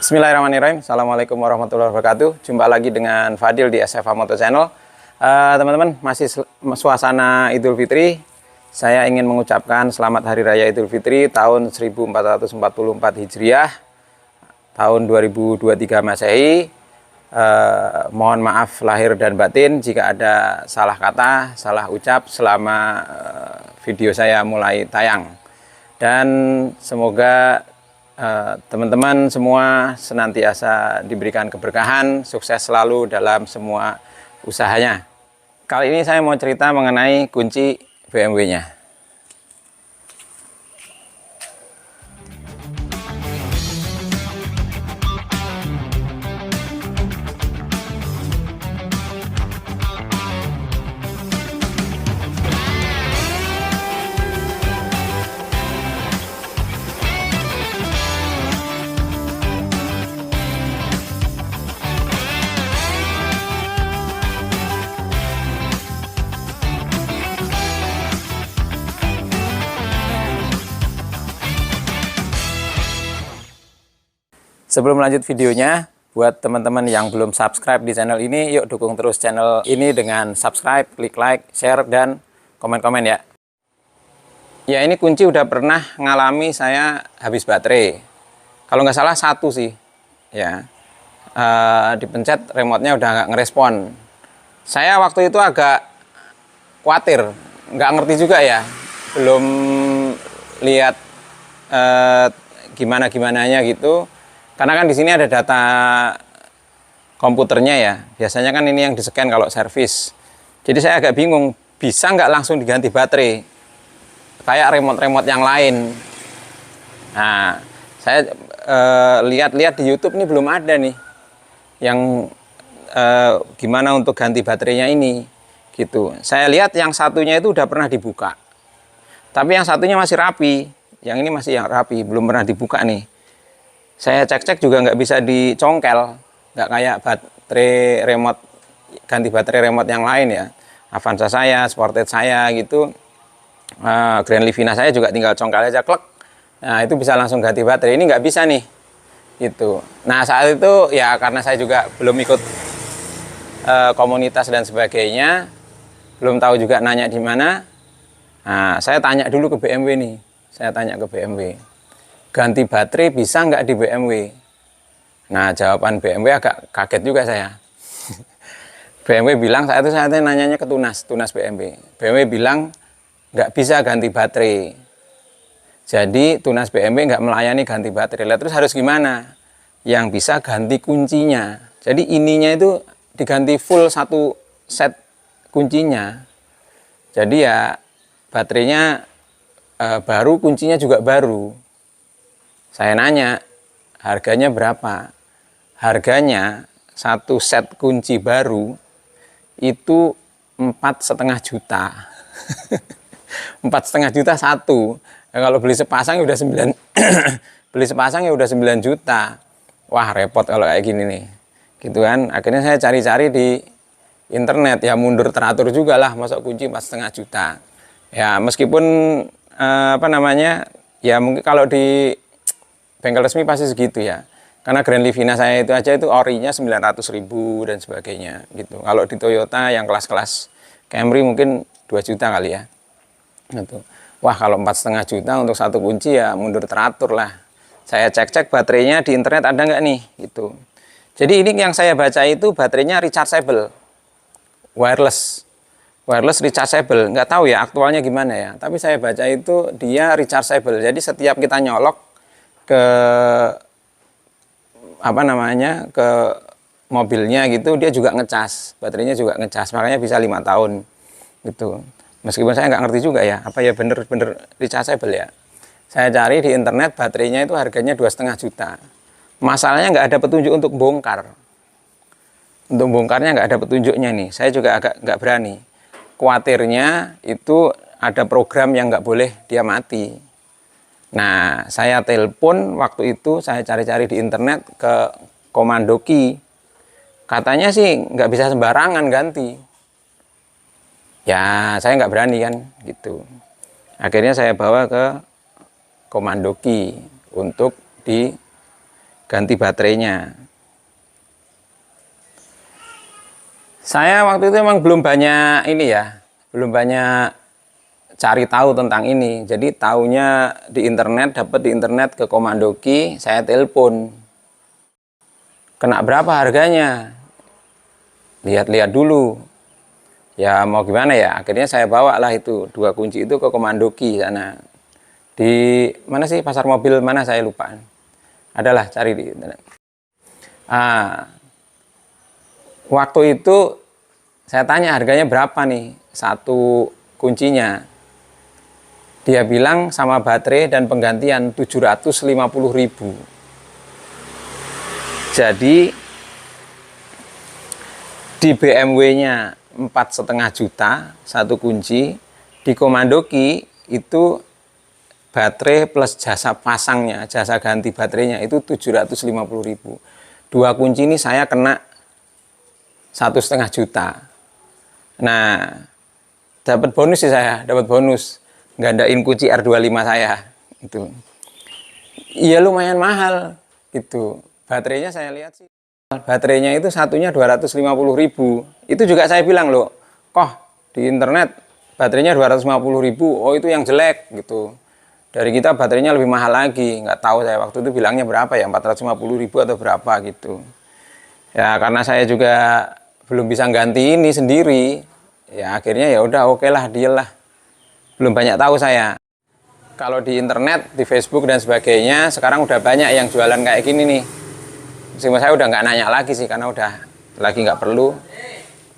Bismillahirrahmanirrahim. Assalamualaikum warahmatullahi wabarakatuh. Jumpa lagi dengan Fadil di SFA Moto Channel. Teman-teman, masih suasana Idul Fitri. Saya ingin mengucapkan selamat Hari Raya Idul Fitri tahun 1444 Hijriah, tahun 2023 Masehi. Mohon maaf lahir dan batin jika ada salah kata, salah ucap selama video saya mulai tayang. Dan semoga teman-teman semua senantiasa diberikan keberkahan, sukses selalu dalam semua usahanya. Kali ini saya mau cerita mengenai kunci BMW-nya. Sebelum lanjut videonya, buat teman-teman yang belum subscribe di channel ini, yuk dukung terus channel ini dengan subscribe, klik like, share, dan komen-komen ya. Ya, ini kunci udah pernah ngalami saya habis baterai. Kalau nggak salah satu sih, ya. Dipencet, remote-nya udah nggak ngerespon. Saya waktu itu agak khawatir, nggak ngerti juga ya, belum lihat gimana-gimananya gitu. Karena kan di sini ada data komputernya ya. Biasanya kan ini yang di-scan kalau servis. Jadi saya agak bingung, bisa nggak langsung diganti baterai? Kayak remote-remote yang lain. Nah, saya lihat-lihat di YouTube ini belum ada nih yang gimana untuk ganti baterainya ini gitu. Saya lihat yang satunya itu udah pernah dibuka. Tapi yang satunya masih rapi. Yang ini masih yang rapi, belum pernah dibuka nih. Saya cek-cek juga nggak bisa dicongkel, nggak kayak baterai remote, ganti baterai remote yang lain ya. Avanza saya, Sportage saya gitu, Grand Livina saya juga tinggal congkel aja, klek. Nah itu bisa langsung ganti baterai, ini nggak bisa nih, gitu. Nah saat itu ya karena saya juga belum ikut komunitas dan sebagainya, belum tahu juga nanya di mana. Nah saya tanya dulu ke BMW nih, saya tanya ke BMW. Ganti baterai bisa nggak di BMW? Nah jawaban BMW agak kaget juga saya. BMW bilang, saya nanyanya ke Tunas BMW. BMW bilang nggak bisa ganti baterai. Jadi Tunas BMW nggak melayani ganti baterai. Terus harus gimana? Yang bisa ganti kuncinya. Jadi ininya itu diganti full satu set kuncinya. Jadi ya baterainya baru, kuncinya juga baru. Saya nanya, harganya berapa? Harganya satu set kunci baru itu 4,5 juta. 4,5 juta satu. Ya, kalau beli sepasang ya udah 9 beli sepasang ya udah 9 juta. Wah, repot kalau kayak gini nih. Gitu kan. Akhirnya saya cari-cari di internet, ya mundur teratur juga lah, masuk kunci 4,5 juta. Ya, meskipun ya mungkin kalau di bengkel resmi pasti segitu ya. Karena Grand Livina saya itu aja itu orinya 900.000 dan sebagainya gitu. Kalau di Toyota yang kelas-kelas Camry mungkin 2 juta kali ya. Gitu. Wah, kalau 4,5 juta untuk satu kunci ya mundur teratur lah. Saya cek-cek baterainya di internet ada nggak nih gitu. Jadi ini yang saya baca itu baterainya rechargeable. Wireless rechargeable. Nggak tahu ya aktualnya gimana ya. Tapi saya baca itu dia rechargeable. Jadi setiap kita nyolok ke ke mobilnya gitu, dia juga ngecas, baterainya juga ngecas, makanya bisa 5 tahun gitu. Meskipun saya nggak ngerti juga ya, apa ya bener-bener rechargeable ya. Saya cari di internet baterainya itu harganya 2,5 juta. Masalahnya nggak ada petunjuk untuk bongkar. Untuk bongkarnya nggak ada petunjuknya nih. Saya juga agak nggak berani. Kuatirnya itu ada program yang nggak boleh dia mati. Nah, saya telepon waktu itu, saya cari-cari di internet ke Komando Ki. Katanya sih nggak bisa sembarangan ganti. Ya, saya nggak berani kan, gitu. Akhirnya saya bawa ke Komando Ki untuk ganti baterainya. Saya waktu itu memang belum banyak ini ya, belum banyak cari tahu tentang ini. Jadi taunya di internet, dapat di internet ke Komandoki, saya telepon. Kena berapa harganya? Lihat-lihat dulu. Ya mau gimana ya, akhirnya saya bawa lah itu 2 kunci itu ke Komandoki sana. Di mana sih pasar mobil mana saya lupa. Adalah cari di internet. Waktu itu saya tanya harganya berapa nih satu kuncinya. Dia bilang sama baterai dan penggantian 750.000. Jadi di BMW-nya 4,5 juta satu kunci, di Komandoki itu baterai plus jasa pasangnya, jasa ganti baterainya itu 750.000. 2 kunci ini saya kena 1,5 juta. Nah, dapat bonus sih saya, dapat bonus gandain kunci R25 saya itu. Iya lumayan mahal itu. Baterainya saya lihat sih. Baterainya itu satunya 250.000. Itu juga saya bilang loh, kok di internet baterainya 250.000. Oh itu yang jelek gitu. Dari kita baterainya lebih mahal lagi. Nggak tahu saya waktu itu bilangnya berapa ya, 450.000 atau berapa gitu. Ya karena saya juga belum bisa ganti ini sendiri. Ya akhirnya ya udah oke lah, deal lah. Belum banyak tahu saya. Kalau di internet, di Facebook dan sebagainya, sekarang udah banyak yang jualan kayak gini nih. Cuma saya udah nggak nanya lagi sih, karena udah lagi nggak perlu.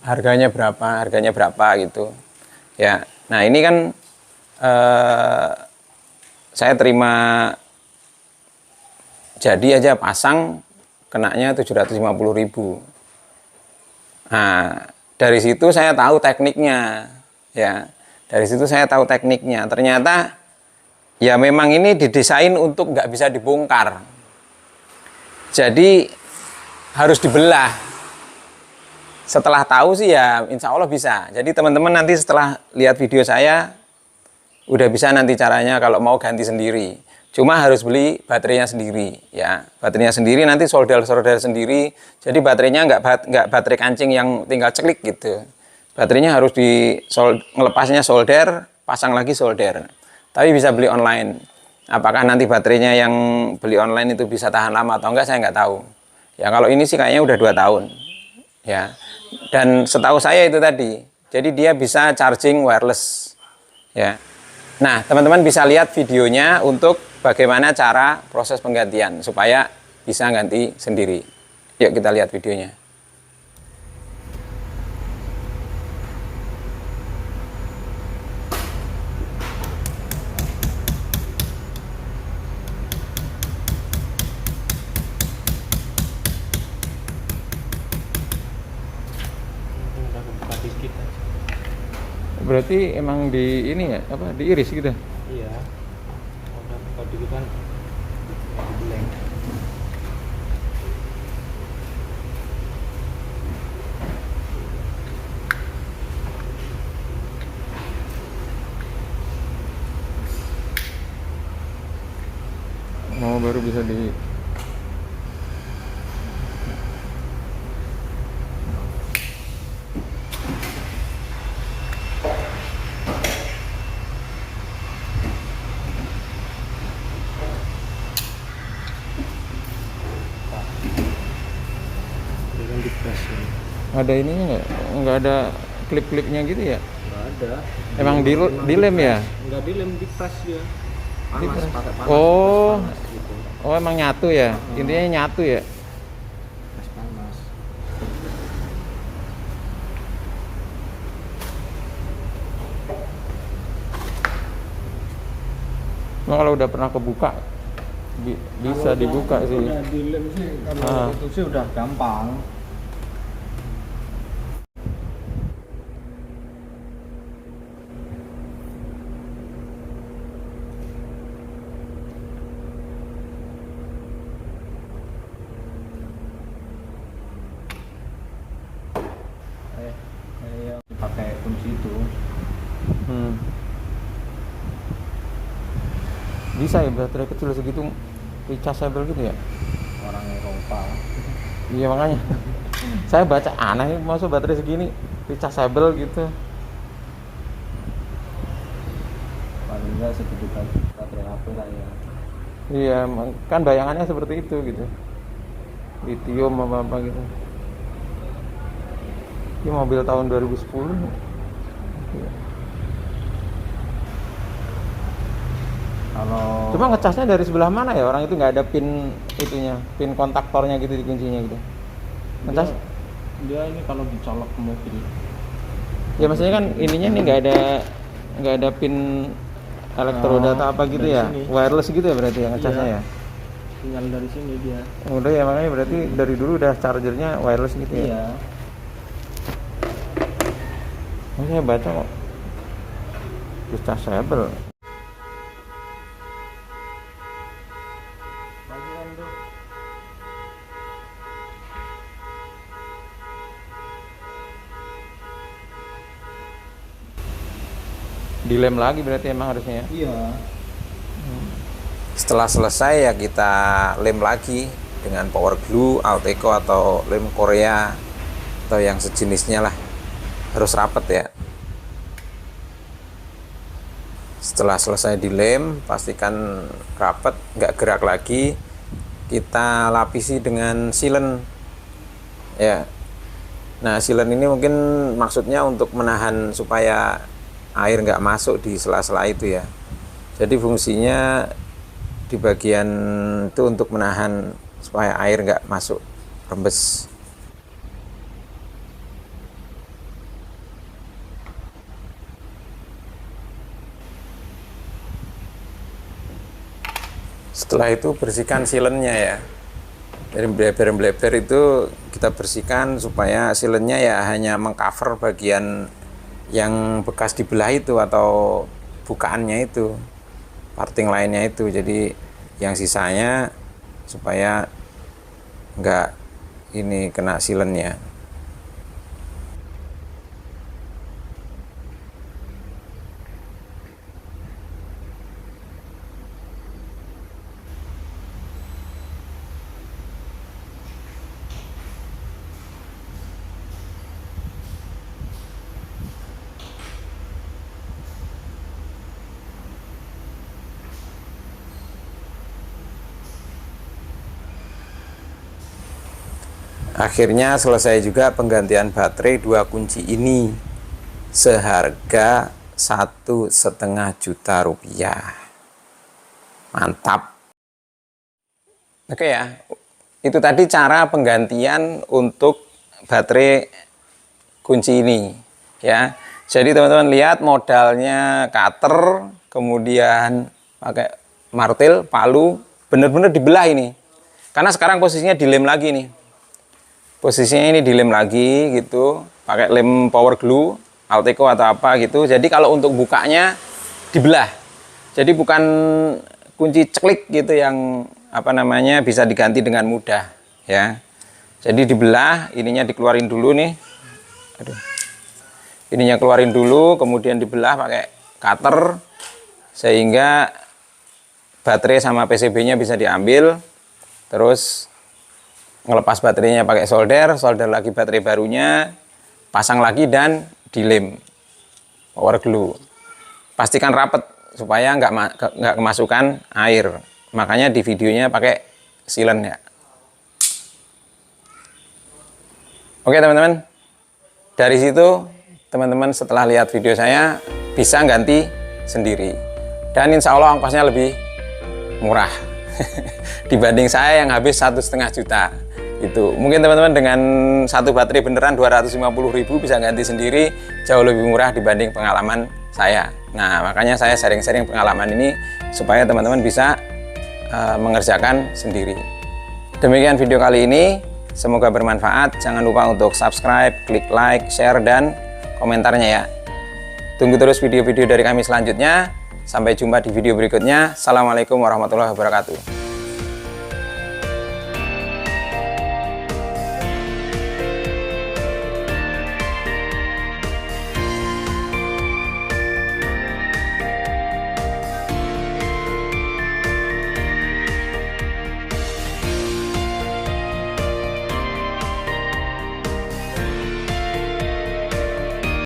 Harganya berapa gitu. Ya, nah ini kan saya terima jadi aja pasang, kenanya 750.000. Nah, dari situ saya tahu tekniknya, ya. Dari situ saya tahu tekniknya. Ternyata ya memang ini didesain untuk nggak bisa dibongkar. Jadi harus dibelah. Setelah tahu sih ya insya Allah bisa. Jadi teman-teman nanti setelah lihat video saya udah bisa nanti caranya kalau mau ganti sendiri. Cuma harus beli baterainya sendiri ya. Baterainya sendiri nanti solder sendiri. Jadi baterainya nggak baterai kancing yang tinggal ceklik gitu. Baterainya harus ngelepasnya solder, pasang lagi solder. Tapi bisa beli online. Apakah nanti baterainya yang beli online itu bisa tahan lama atau enggak, saya nggak tahu. Ya kalau ini sih kayaknya udah 2 tahun. Ya. Dan setahu saya itu tadi. Jadi dia bisa charging wireless. Ya. Nah, teman-teman bisa lihat videonya untuk bagaimana cara proses penggantian supaya bisa ganti sendiri. Yuk kita lihat videonya. Berarti emang di ini ya, apa diiris gitu? Iya. Udah buka dikit kan blank. Oh, baru bisa di ada ininya nggak ada klip-klipnya gitu ya? Nggak ada. Emang dilem ya? Nggak dilem, dipres dia. Panas, pakai panas. Oh, panas, gitu. oh emang nyatu ya? Intinya nyatu ya? Pres panas. Nah, kalau udah pernah kebuka bisa dibuka sih. Udah dilem sih, kalau itu sih udah gampang. Yang pakai kunci itu. Bisa ya baterai kecil segitu rechargeable gitu ya? orang Eropa. Iya makanya. Saya baca aneh, masuk baterai segini rechargeable gitu. Paling enggak segitu kan baterai HP lah ya. Iya, kan bayangannya seperti itu gitu. Lithium apa gitu. Ini mobil tahun 2010. Kalau Cuma ngecasnya dari sebelah mana ya? Orang itu nggak ada pin itunya, pin kontaktornya gitu di kuncinya gitu. Ngecas? dia ini kalau dicolok ke mobil. Ya maksudnya kan ininya nih nggak ada pin elektroda atau apa gitu dari ya? sini. Wireless gitu ya berarti ya ngecasnya Iya. ya? Tinggal dari sini dia. Udah ya makanya berarti dari dulu udah chargernya wireless gitu ya? Iya. Oh, saya baca kok rechargeable. Bagian tuh. Dilem lagi berarti emang harusnya ya? Iya. Setelah selesai ya kita lem lagi dengan power glue, Alteco atau lem Korea atau yang sejenisnya lah. Harus rapet ya. Setelah selesai dilem, pastikan rapet, nggak gerak lagi. Kita lapisi dengan silen ya. Nah silen ini mungkin maksudnya untuk menahan supaya air nggak masuk di sela-sela itu ya. Jadi fungsinya di bagian itu untuk menahan supaya air nggak masuk rembes. Setelah itu bersihkan silennya ya. Dari bleber-bleber itu kita bersihkan supaya silennya ya hanya mengcover bagian yang bekas dibelah itu atau bukaannya itu, parting lainnya itu. Jadi yang sisanya supaya nggak ini kena silennya. Akhirnya selesai juga penggantian baterai 2 kunci ini seharga 1,5 juta rupiah. Mantap. Oke ya, itu tadi cara penggantian untuk baterai kunci ini ya. Jadi teman-teman lihat modalnya cutter, kemudian pakai martil, palu, benar-benar dibelah ini. Karena sekarang posisinya dilem lagi nih. Posisinya ini dilem lagi gitu, pakai lem power glue, Alteco atau apa gitu. Jadi kalau untuk bukanya dibelah. Jadi bukan kunci ceklik gitu yang apa namanya bisa diganti dengan mudah ya. Jadi dibelah, ininya dikeluarin dulu nih. Aduh. Ininya keluarin dulu, kemudian dibelah pakai cutter sehingga baterai sama PCB-nya bisa diambil. Terus ngelepas baterainya pakai solder lagi baterai barunya, pasang lagi dan dilem power glue. Pastikan rapet supaya nggak kemasukan air. Makanya di videonya pakai silen ya. Oke teman-teman, dari situ teman-teman setelah lihat video saya bisa ganti sendiri. Dan insya Allah ongkosnya lebih murah dibanding saya yang habis 1,5 juta. Itu mungkin teman-teman dengan satu baterai beneran 250.000 bisa ganti sendiri, jauh lebih murah dibanding pengalaman saya. Nah makanya saya sharing-sharing pengalaman ini supaya teman-teman bisa mengerjakan sendiri. Demikian video kali ini, semoga bermanfaat. Jangan lupa untuk subscribe, klik like, share, dan komentarnya ya. Tunggu terus video-video dari kami selanjutnya. Sampai jumpa di video berikutnya. Assalamualaikum warahmatullahi wabarakatuh.